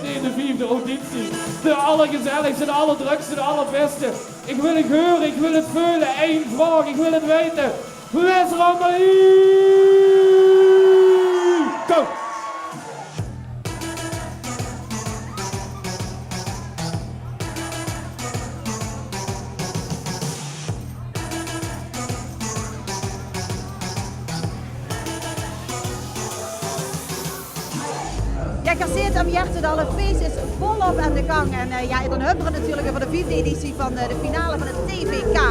in de 5e auditie. De allergezelligste, de allerdrukste, de allerbeste. Ik wil het horen, ik wil het voelen. Eén vraag, ik wil het weten. Wes Randelie! Go! Ja, Kasseert am Hjertendal, het feest is volop aan de gang. En dan hebben we natuurlijk over de 5e editie van de finale van het TVK.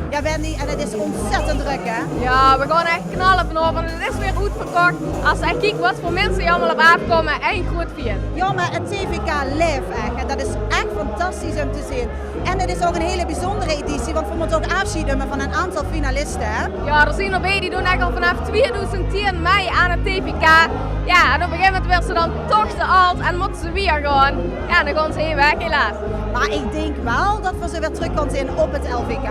Ja, Wendy, en het is ontzettend druk, hè? Ja, we gaan echt knallen vanavond. Het is weer goed verkocht. Als je kijkt wat voor mensen hier allemaal op afkomen, één groot feest. Ja, maar het TVK live echt. En dat is echt fantastisch om te zien. En het is ook een hele bijzondere editie, want we moeten ook afscheid nemen van een aantal finalisten, hè? Ja, er zijn er bij die doen echt al vanaf 2010 mee aan het TVK. Ja, en op een gegeven moment werden ze dan toch te oud en moeten ze weer gaan. Ja, dan gaan ze heen weg, helaas. Maar ik denk wel dat we ze weer terug kunnen zien op het LVK.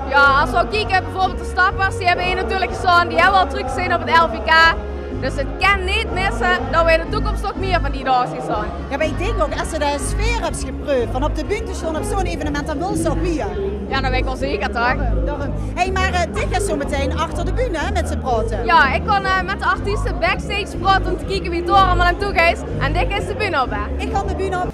Ja, als we ook kijken, bijvoorbeeld de stappers, die hebben hier natuurlijk gestaan, die hebben al terug gezien op het LVK. Dus het kan niet missen dat we in de toekomst ook meer van die dagen zien staan. Ja, maar ik denk ook, als ze de sfeer hebben geproefd, van op de bühne staan op zo'n evenement, dan wil ze ook weer. Ja, dat weet ik wel zeker, toch? Daarom. Hé, maar dit gaat zo meteen achter de bühne hè, met ze praten. Ja, ik kon met de artiesten backstage praten om te kijken wie het door allemaal aan toe is. En dit is de bühne op, hè? Ik ga de bühne op.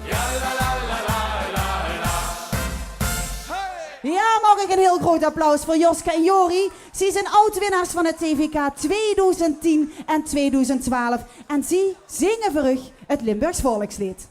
Ja, mag ik een heel groot applaus voor Joska en Jori. Ze zijn oud-winnaars van het TVK 2010 en 2012. En ze zingen voor u het Limburgs volkslied.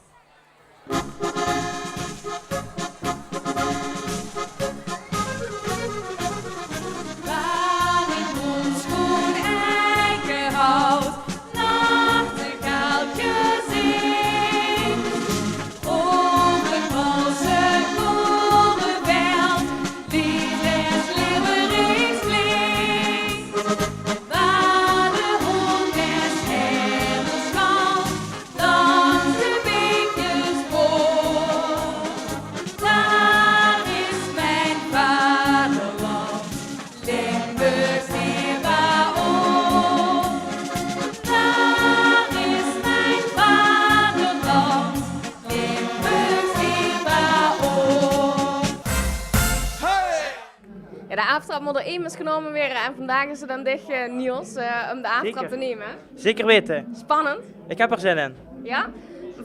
De aftrap moet er één genomen worden en vandaag is er dan dicht Niels om de aftrap te nemen. Zeker weten. Spannend. Ik heb er zin in. Ja?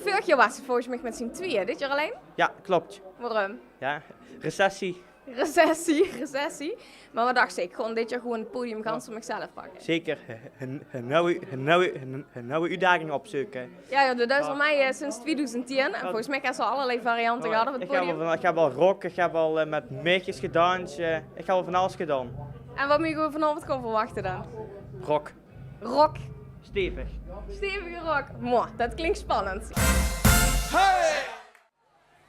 Vorig jaar was het volgens mij met z'n tweeën, dit jaar alleen? Ja, klopt. Waarom? Ja, recessie. Recessie. Maar wat dacht ik, gewoon dit jaar gewoon het podium kans voor mezelf pakken. Zeker. Een nieuwe uitdaging opzoeken. Ja, dat is voor mij sinds 2010 en volgens mij heb ze allerlei varianten gehad op het podium. Ik heb al rock, ik heb al met meisjes gedanst, ik heb al van alles gedaan. En wat mogen we vanavond gaan verwachten dan? Rock. Rock. Stevig. Stevige rock. Mooi, dat klinkt spannend. Hey!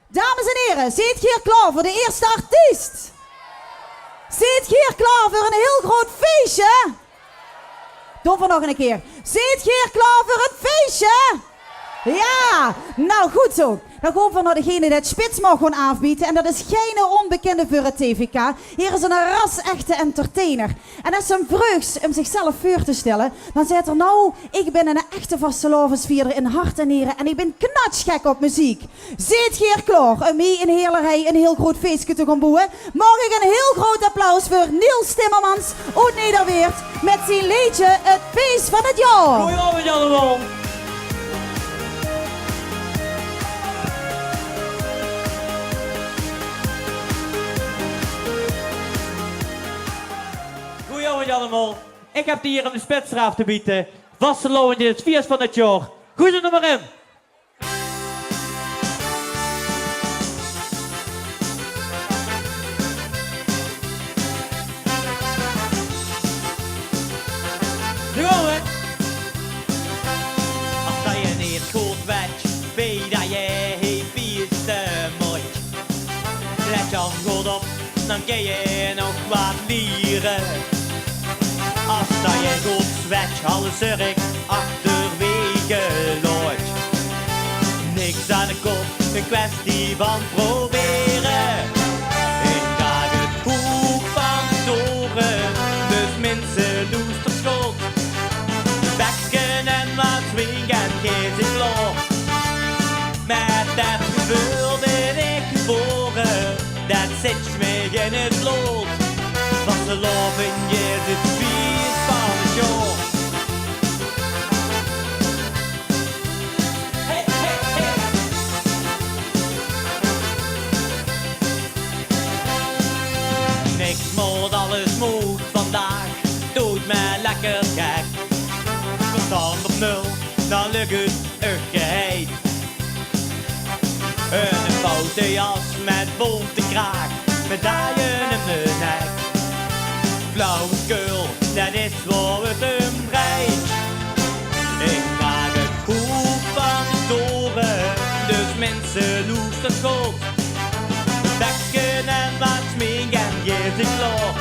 Dames en heren, zit je hier klaar voor de eerste artiest? Zit je hier klaar voor een heel groot feestje? Doe voor nog een keer. Zit je hier klaar voor een feestje? Ja, nou goed zo. Dan gaan we naar degene die het spits mag gewoon aanbieden. En dat is geen onbekende voor het TVK. Hier is een ras-echte entertainer. En als hem vreugd om zichzelf voor te stellen, dan zegt er nou, ik ben een echte vastelovensvierder in hart en nieren en ik ben knatsgek op muziek. Zit je hier klaar om mee in Heerlerij een heel groot feestje te gaan boeien? Mag ik een heel groot applaus voor Niels Timmermans uit Nederweert met zijn liedje Het Feest van het Jaar. Goedenavond allemaal. Goedenavond allemaal. Ik heb hier een spitsstraaf te bieden. Vastelovend in het feest van het jaar. Goed er maar in. Nu gaan we. Als dat je niet goed weet, weet dat je heel veel te mooi. Let je goed op, dan kun je nog wat leren. Als dat je goed zwet, alles zurk achterwege loopt. Niks aan de kop, een kwestie van proberen. Ik ga het hoek van toren, dus mensen loest op school. Bekken en wat swingen, geen zit klaar. dat gevoel ben ik geboren, dat zet me in het bloed. Want de loven je het vies van het jaar. Hey, hey, hey. Niks moet, alles moet vandaag, doet mij lekker gek. We staan op 0, dan lukt het geheid. Een foute jas met bonte kraag, medaille in de nek. Flauwekul, dat is waar het hem draait. Ik maak het goed van de toren, dus mensen loest het goed. Bekken en wat smink en geeft het klaar.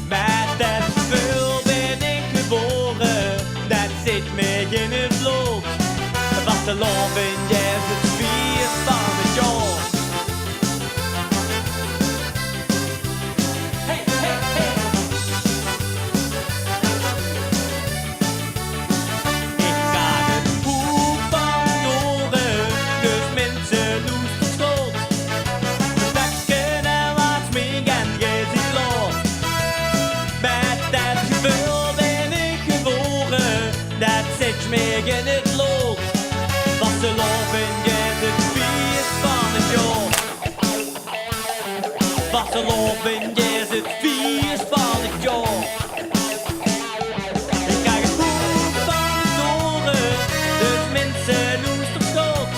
Met dat gevoel ben ik geboren, dat zit me in het bloed. Wat de loven is het vies van het jaar. Hey, hey, hey. Ik ga het goed van toren, dus mensen loest het schot. Bekken en wat smink en geeft het klaar. Met dat gevoel ben ik geboren, dat zit me in het bloed. Want de loven is het vies van het jaar. Want de loven is het vies van het jaar. Ik krijg het goed van de toren, dus mensen loest op schot.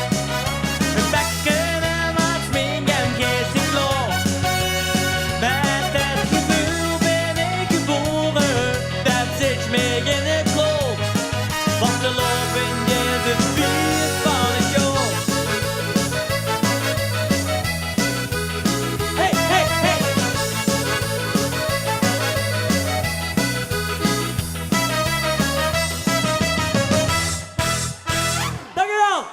Een bekken en wat smink en geest ik klaar. Met dat gevoel ben ik geboren, dat zit me in het bloed. Want de loven is het vies van het jaar. Hey, hey, hey. Dankjewel.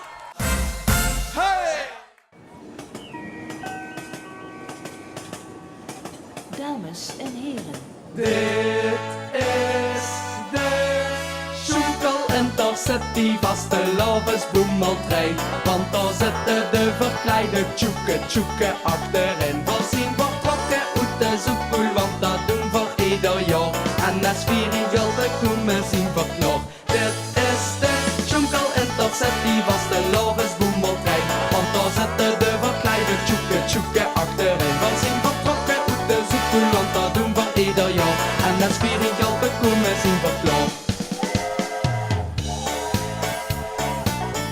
Dames en heren. Dit is de Sjoenkel en Torsetti vaste lovensboemeltrein. Want daar zitten de verkleide tjoeke achterin. Voorzien vertrokken uit de zoekpoel, want dat doen voor ieder jaar. En als 4 jaar de koemen zien verknocht. Dit is de Sjoenkel en Torsetti vaste lovensboemeltrein. Want daar zitten de verkleide tjoeke achterin. Voorzien vertrokken uit de zoekpoel, want dat doen voor ieder jaar. En als 4 jaar de koemen zien verknocht.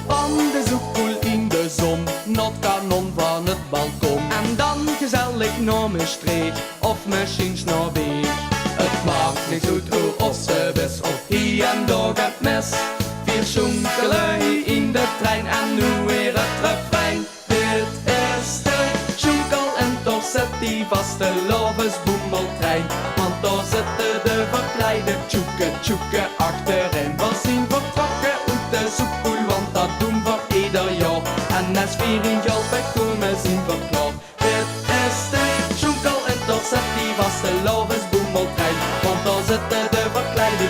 Van de zoekpoel in de zon, not kanon van het balkon. En dan gezellig naar mijn streek, of misschien naar weer. Het maakt niks uit hoe of ze best, of hier en daar gaat mes. 4 sjoenkelen hier in de trein en nu weer het refrein. Dit is de Sjoenkel en Torsetti vaste lovensboemeltrein. Want daar zitten de verkleide tjoeke achterin. We zien vertrokken uit de zoekpoel, want dat doen we ieder jaar. En als 4 jaar bij komen zien we klaar. Dit is de Sjoenkel en Torsetti vaste lovensboemeltrein. Want daar zitten de verkleide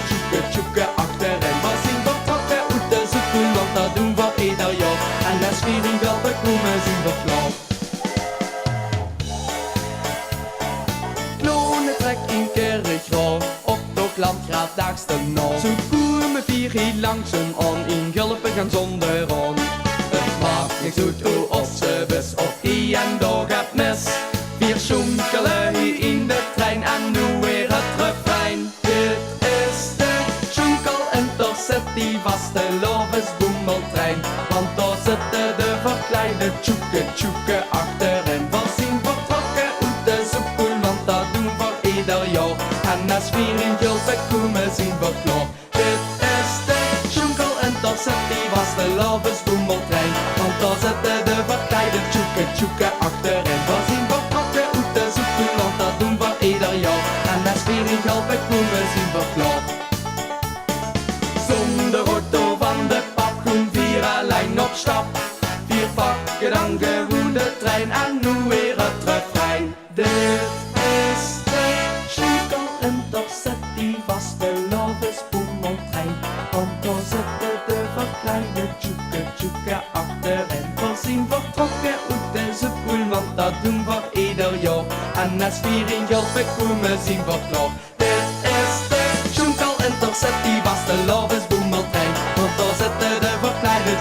tjoeke achterin. We zien vertrokken uit de zoekpoel, want dat doen we ieder jaar. En als 4 jaar bij komen zien we klaar. Klonen trek in Kerkraan, op toch landgraaf daagste naam. Zo koer me 4 hier langs een aan, in gulpen gaan zonder aan. Het maakt niks uit hoe of ze best, of hier en daar gaat mis. 4 sjoenkelen hier in de trein en nu weer het refrein. Dit is de Sjoenkel en Torsetti vaste lovensboemeltrein. Want daar zitten de verkleide tjoeke achterin. We zien vertrokken uit de zoekpoel, want dat doen we ieder jaar. En als 4 jaar bij komen zien we klaar. Dit is de Sjoenkel en Torsetti vaste lovensboemeltrein. Want daar zitten de verkleide tjoeke achterin. We zien vertrokken uit de zoekpoel, want dat doen we ieder jaar. En als 4 jaar bij komen zien we klaar. Zonder auto van de pap, groen 4 alleen op stap. 4 pakken dan gewoon de trein en nu weer het refrein. Dit is de Sjoenkel en Torsetti vaste lovensboemeltrein. Want daar zitten de verkleide tjoeke achterin. zijn vertrokken uit deze school, want dat doen we ieder jaar. En als viering hjälpen komen zien we klaar. Dit is de Sjoenkel Intercity, was de Lovis Boemeltrein. Want daar zitten de verkleide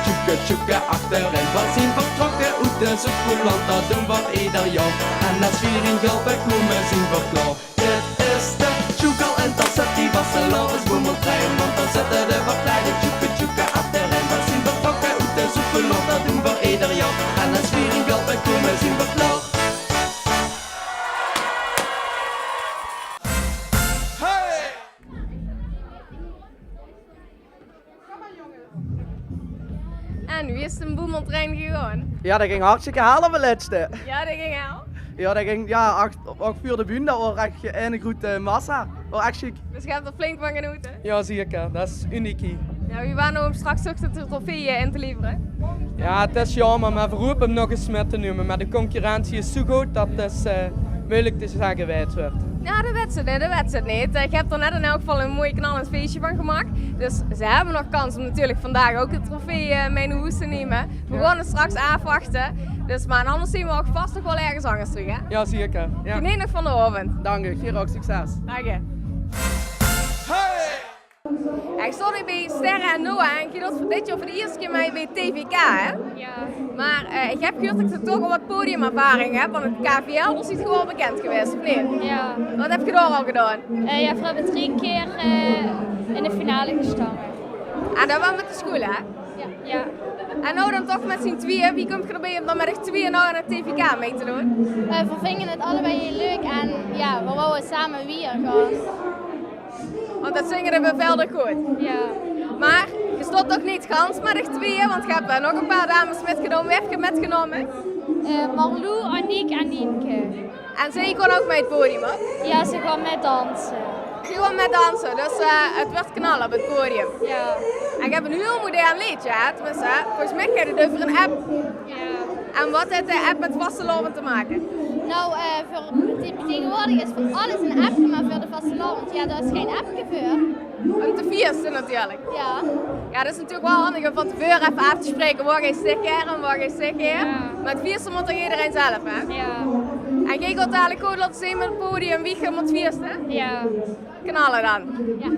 tjoeke achterin. We zijn vertrokken uit deze school, want dat doen we ieder jaar. En als viering hjälpen komen zien we klaar. Dit is de Sjoenkel Intercity, was de Lovis Boemeltrein. Want daar zitten de verkleide tjoeke achterin. We zijn vertrokken uit deze school, want dat doen we ieder jaar. En als viering hjälpen komen zien we klaar. En wie is de Boemeltrein gegaan? Ja, dat ging hartstikke halen we laatste. Ja, dat ging al. Ja, dat ging, ja, ook voor de bühne, dat was echt een grote massa. Dat was echt chic. Dus je hebt er flink van genoten. Ja, zeker. Dat is uniek. Ja, wie waren nou om straks ook de trofeeën in te leveren? Ja, het is jammer, maar we roepen hem nog eens met te noemen. Maar de concurrentie is zo goed dat het moeilijk te zeggen wijd wordt. Ja, dat weet ze niet. Ik heb er net in elk geval een mooi knallend feestje van gemaakt. Dus ze hebben nog kans om natuurlijk vandaag ook de trofee mee naar huis te nemen. We gaan het straks afwachten. Dus, maar anders zien we ook vast nog wel ergens anders terug, hè? Ja, zeker. Ja. Geniet nog van de avond. Dank je, Gerard, succes. Dank je. Ik stond hier bij Sterre en Noah en je doet voor dit jaar voor de eerste keer mee bij TVK, hè? Ja. Maar ik heb gehoord dat je toch al wat podiumervaring hebt, want het KVL is niet gewoon bekend geweest, of niet? Ja. Wat heb je daar al gedaan? Ja, we hebben 3 keer in de finale gestaan. En dat was met de school, hè? Ja. Ja. En nou dan toch met z'n tweeën, wie komt je erbij om dan met de tweeën nou aan het TVK mee te doen? We vinden het allebei heel leuk en ja, we wouden samen weer gaan. Want dat zingen we veldig goed. Ja. Maar je stond toch niet gans met de tweeën, want je hebt nog een paar dames metgenomen. Wie heb je metgenomen? Marlou, Aniek en Nienke. En zij kon ook mee het podium, hè? Ja, ze gaan met dansen. Gewoon met dansen, dus het wordt knallen op het podium. Ja. En ik heb een heel modern liedje, hè? Tenminste, volgens mij gaat het over een app. Ja. En wat heeft de app met vastelovend te maken? Nou, tegenwoordig is voor alles een appje, maar voor de vastelovend, ja, daar is geen appje voor. Om te viersten natuurlijk. Ja. Ja, dat is natuurlijk wel handig om van tevoren even af te spreken waar je stikken en waar je stikken. Ja. Maar het viersten moet toch iedereen zelf, hè? Ja. En jij gaat dadelijk ook laten zien met het podium wie je moet viersten. Ja. Knallen dan. Ja.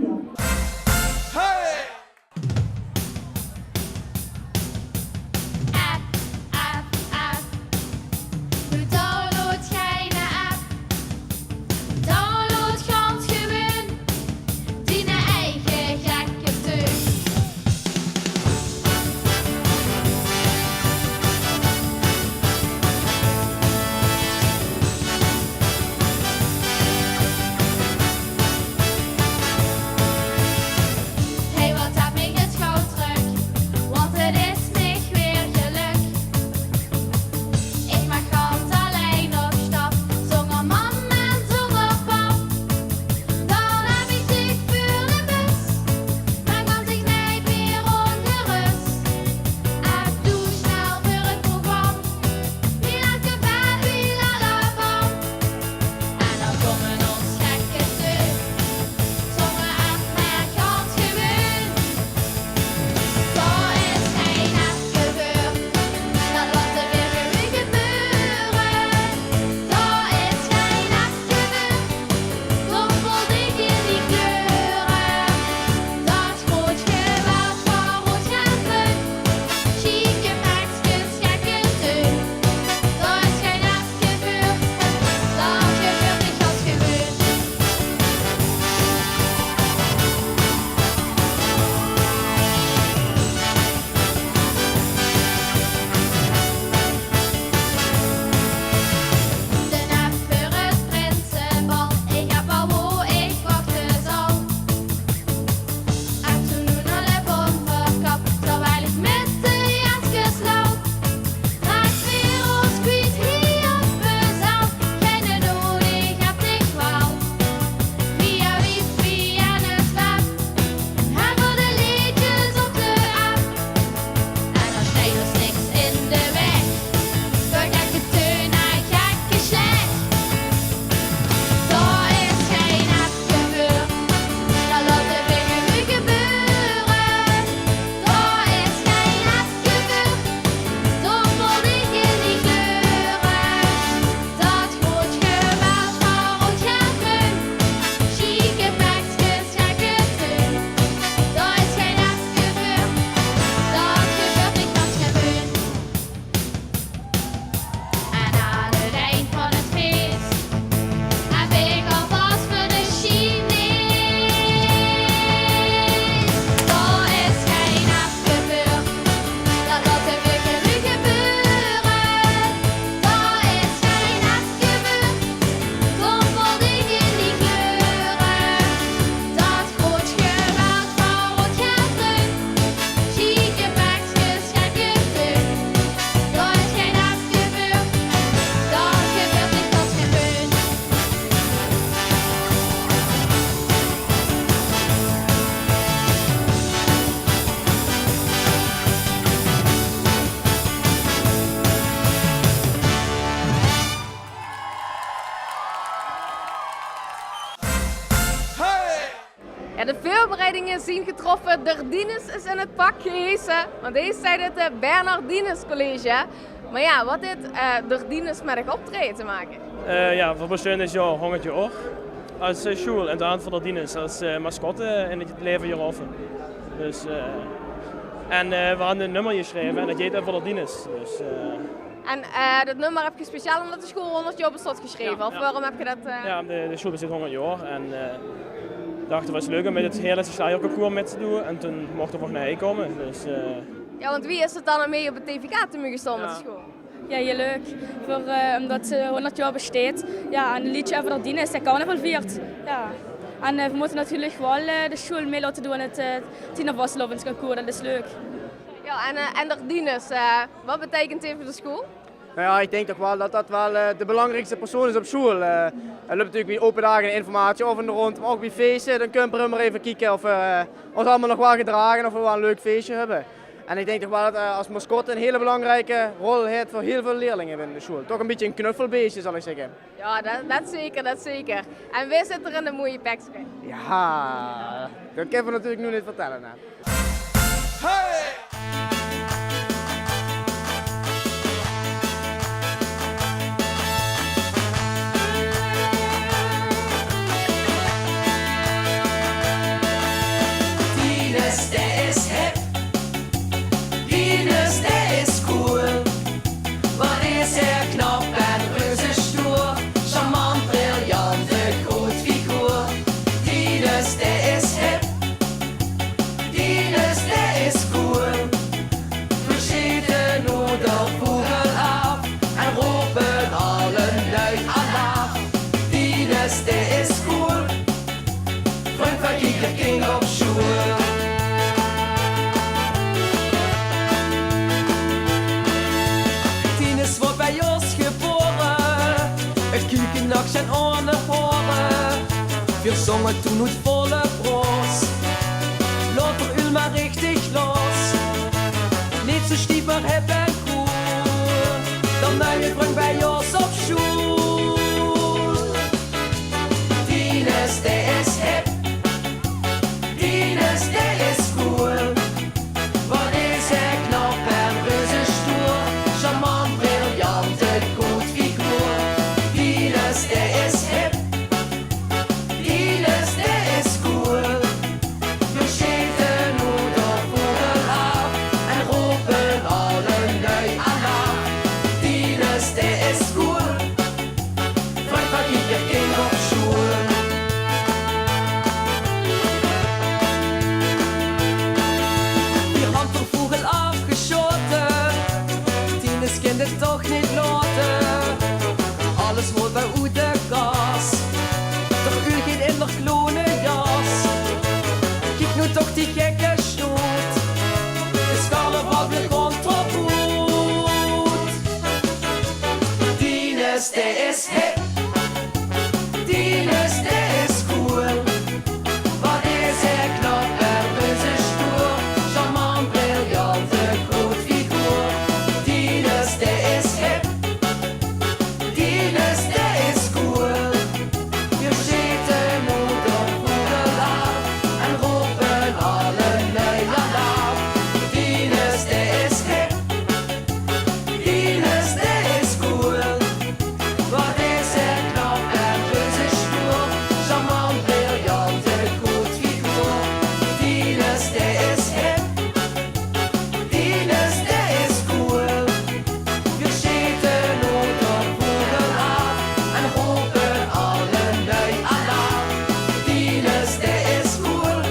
voorbereidingen zien getroffen. Dardines is in het pak gehesen, want deze zei het Bernardines College. Maar ja, wat heeft Dardines met een optreden te maken? Ja, voor verschillende jaar hangt je ook als school en het aantal van Dardines als mascotte in het leven hierover. Dus, en we hadden een nummer geschreven en dat heet voor Dardines. Dus, En dat nummer heb je speciaal omdat de school 100 jaar bestaat geschreven? Ja, of ja. waarom heb je dat? Ja, de school bestaat 100 jaar en dacht het was leuk om met het hele sociaalconcours mee te doen en toen mochten we nog naar hier komen. Dus, Ja, want wie is het dan mee op het TVK te mogen staan met de school? Ja, heel leuk. Omdat ze 100 jaar bestaat. Ja, en een liedje over Dardines, dat carnaval viert. Ja. En we moeten natuurlijk wel de school mee laten doen in het Tina-Vaslovingsconcours, dat is leuk. Ja, en Dardines, wat betekent het voor de school? Nou ja, ik denk toch wel dat dat wel de belangrijkste persoon is op school. Er loopt natuurlijk bij open dagen informatie over en rond, maar ook bij feesten. Dan kunnen we maar even kijken of we ons allemaal nog wel gedragen of we wel een leuk feestje hebben. En ik denk toch wel dat als mascotte een hele belangrijke rol heeft voor heel veel leerlingen binnen de school. Toch een beetje een knuffelbeestje, zal ik zeggen. Ja, dat zeker, dat zeker. En wie zit er in de mooie pekstreek? Ja, dat kunnen we natuurlijk nu niet vertellen. Hè. Hey! Dines, der is hip. Dines, der is cool. Wat is er knap en reuze stoer. Charmant, briljante, groot figuur. Dines, der is hip. Dines, der is cool. Verschieden oder vogel af. En roepen allen luid Allah. Dines, der is cool. Freund van ieder kind op school. Dines wordt bij ons geboren. Het kuken nog zijn oren horen. Wir zongen toen uit volle broos. Laat er ul maar richtig los. Niet zo stieper heb en cool. Dan neem je breng bij ons op school. Dines, der is hip. Dines, der is cool. Wat is er knap en reuze stoer. Charmant, briljante, goed figuur. Dines, der is hip. Dines, der is cool. We schieten oder vogel af. En roepen allen luid Allah. Dines, der is cool. Freund van ieder kind op school. Vogel afgeschoten. Dines kind het toch niet laten. Alles wordt bij u de gas. Toch u gaat in de klone jas. Kijk nu toch die gekke stoot. De carnaval weer rond op goed. Dines, der is hip. Dines, der is cool. Wat is er knap en reuze stoer. Charmant, briljante, groot figuur. Dines, der is hip. Dines, der is cool. Wir schieten oder vogel af. En roepen allen luid Allah. Dines, der is hip. Dines, der is cool. Wat is er knap en reuze stoer. Charmant, briljante, goed figuur. Dines, der is hip. Dines, der is cool. Wir schieten oder vogel af. En roepen allen luid Allah. Dines, der is cool.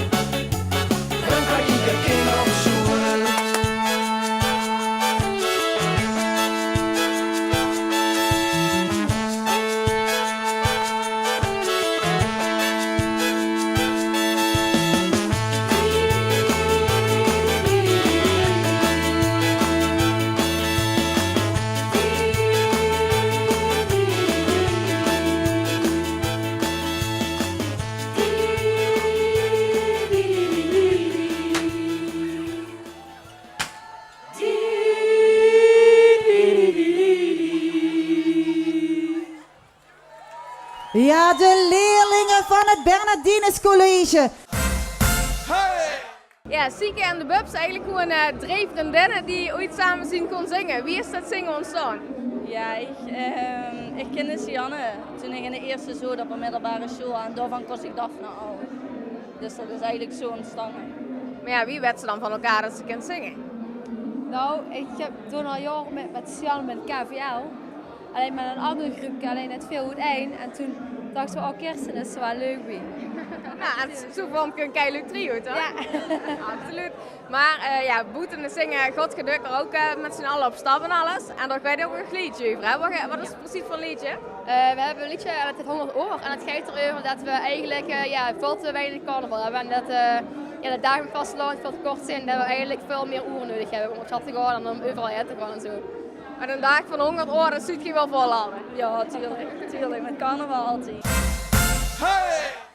Freund van ieder kind op school. Ja, de leerlingen van het Bernardines College. Ja, Sieke en de Bubs eigenlijk gewoon 3 vriendinnen die ooit samen zien kon zingen. Wie is dat zingen ontstaan? Ja, ik kende Sianne toen ik in de eerste zo op een middelbare school en daarvan koos ik Daphne al. Dus dat is eigenlijk zo ontstaan. Maar ja, wie weet ze dan van elkaar dat ze kan zingen? Nou, ik heb toen al jaren met Sian met KVL. Alleen met een andere groepje, alleen net veel goed één. En toen dachten we, Kirsten is wel leuk bij. Nou, zo vormt je een keileuk trio, toch? Ja. Absoluut. Maar ja, Boet en de zingen God geduk er ook met z'n allen op stap en alles. En daar kan je ook een liedje over, hè? Wat is het precies voor een liedje? We hebben een liedje dat het 100 oor. En het gaat erover dat we eigenlijk veel te weinig carnaval hebben. En dat de dagen met vasteland veel te kort zijn. Dat we eigenlijk veel meer oren nodig hebben om op stad te gaan en om overal heen te gaan en zo. Maar een dag van 100 oor, dat zit je wel vol al. Ja, tuurlijk. Met carnaval altijd. Hey!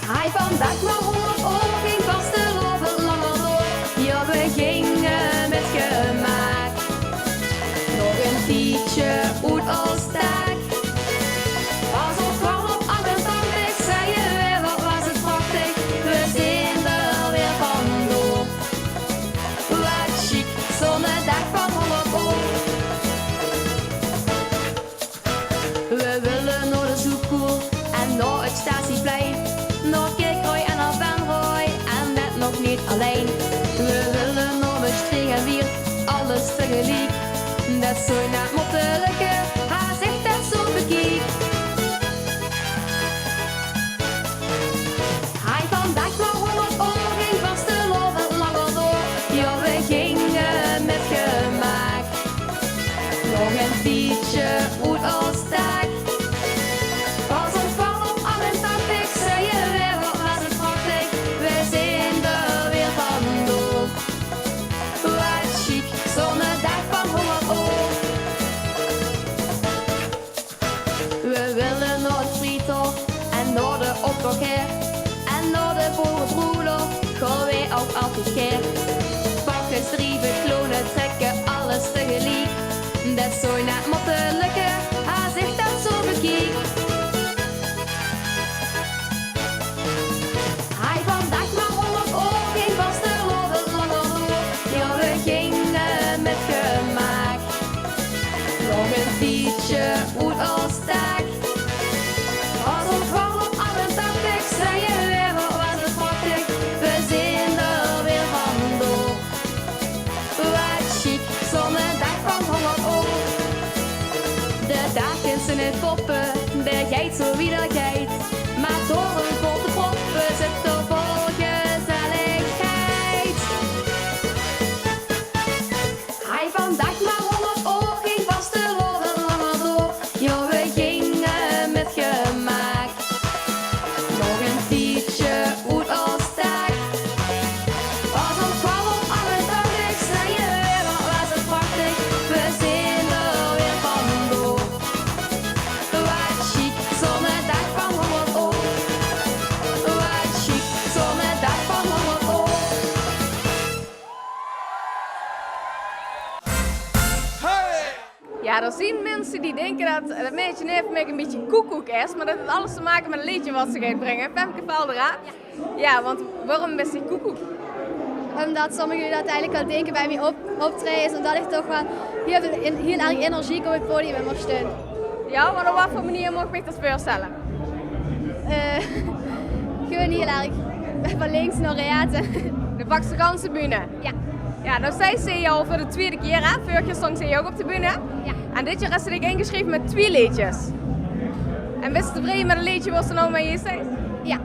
Hij vandaag maar 100 oor, ging vasteloven langer door. Ja, we gingen met gemaak. Nog een fietsje uit als taak. Was op kwam op af en dan ik zei je weer, wat was het prachtig. We zijn er weer vandoor. Wat chic, zo'n dag van 100 oor. We willen naar de zoekkoer en naar het statieplein. Nog Kirkrooi en naar Venrooy en net nog niet alleen. We willen naar Maastricht en Wiert, alles tegelijk. Dat is zo net mottelijke, hij zegt dat zo bekiek. Hij vandaag maar 100 oor, ging vasteloven langer door. Ja, we gingen met gemaak. Nog een fietsje uit als taak. Was op kwam op af en dacht ik, zei je weer, wat was het prachtig. We zijn er weer vandoor. Wat chic, zo'n dag van 100 oor. We willen naar het Friedhof en naar de optochtkeer. En naar de boerenbroeder gaan wij ook altijd keer. Pakken, strieven, klonen, trekken, alles tegelijk. Dat is zo net mottelijke, hij zegt dat zo bekiek. Hij vandaag maar 100 oor, ging vasteloven langer door. Ja, we gingen met gemaak. Nog een fietsje uit als taak. Als op kwam op af en dacht ik, zei je weer, wat was het prachtig. We zijn er weer vandoor. Wat chic, zo'n dag van 100 oor. De dagen zijn het poppen, de geit zo wie de geit. Maar door een grote poppen zit er vol gezelligheid. Hij vandaag maar 100 oor, ging vasteloven langer door. Ja, we gingen met gemaak. Nog een fietsje uit als taak. Als op kwam op af en dacht ik, zei je weer, wat was het prachtig. We zijn er weer vandoor. Wat chic, zo'n dag van 100 oor. Wat chic, zo'n dag van 100 oor. Ja, er zijn mensen die denken dat meisje neef een beetje koekoek is, maar dat heeft alles te maken met een liedje wat ze gaat brengen. Femke Veldera. Ja, want waarom is die koekoek? Omdat sommigen dat eigenlijk wel denken bij mij optreden, omdat ik toch wel heel erg energiek op het podium mag staan. Ja, maar op wat voor manier mag ik me dat voorstellen? Gewoon heel erg van links naar rechts. De pakste ganse bühne. Ja. Ja, nou zij zie je al voor de tweede keer, hè? Vorig jaar stond ze ook op de bühne. Ja. En dit jaar is ze ingeschreven met 2 liedjes. En bist je tevreden met een liedje wat ze nou mee is? Ja.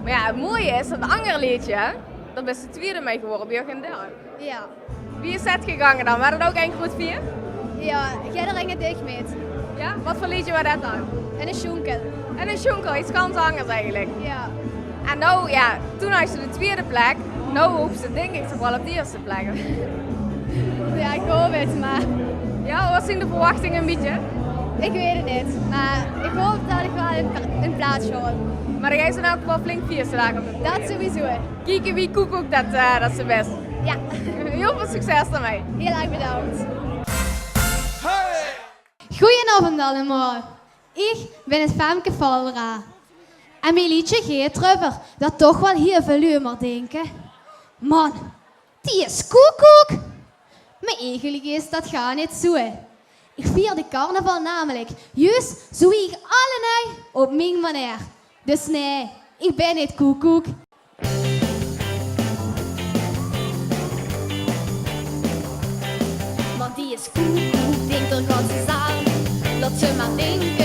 Maar ja, het mooie is, dat andere liedje, daar ben je tweede mee geworden, bij en derde. Ja. Wie is het gegangen dan? Waren dat ook één groot 4? Ja, jij er een dicht mee. Ja? Wat voor liedje was dat dan? En een schoenkel. En een schoenkel, iets ganz anders eigenlijk. Ja. En nou, ja, toen had ze de tweede plek. Nou hoeft ze denk ik toch wel op de eerste plek. Ja, ik hoop het, maar... Ja, wat zijn de verwachtingen een beetje? Ik weet het niet, maar ik hoop dat ik wel een plaats hoor. Maar dan ga je ze nou ook wel flink vierste dagen op de Dat sowieso. Kijken wie koekoek dat ze best. Ja. Heel veel succes daarmee. Heel erg bedankt. Goedenavond allemaal. Ik ben het Femke Valra. En mijn liedje gaat erover dat toch wel heel veel humor denken. Man, die is koekoek. Maar eigenlijk is dat gaat niet zo. Ik vier de carnaval namelijk juist zo wie ik alle op mijn manier. Dus nee, ik ben niet koekoek. Want die is koekoek, denkt er gaat ze aan. Laat ze maar denken.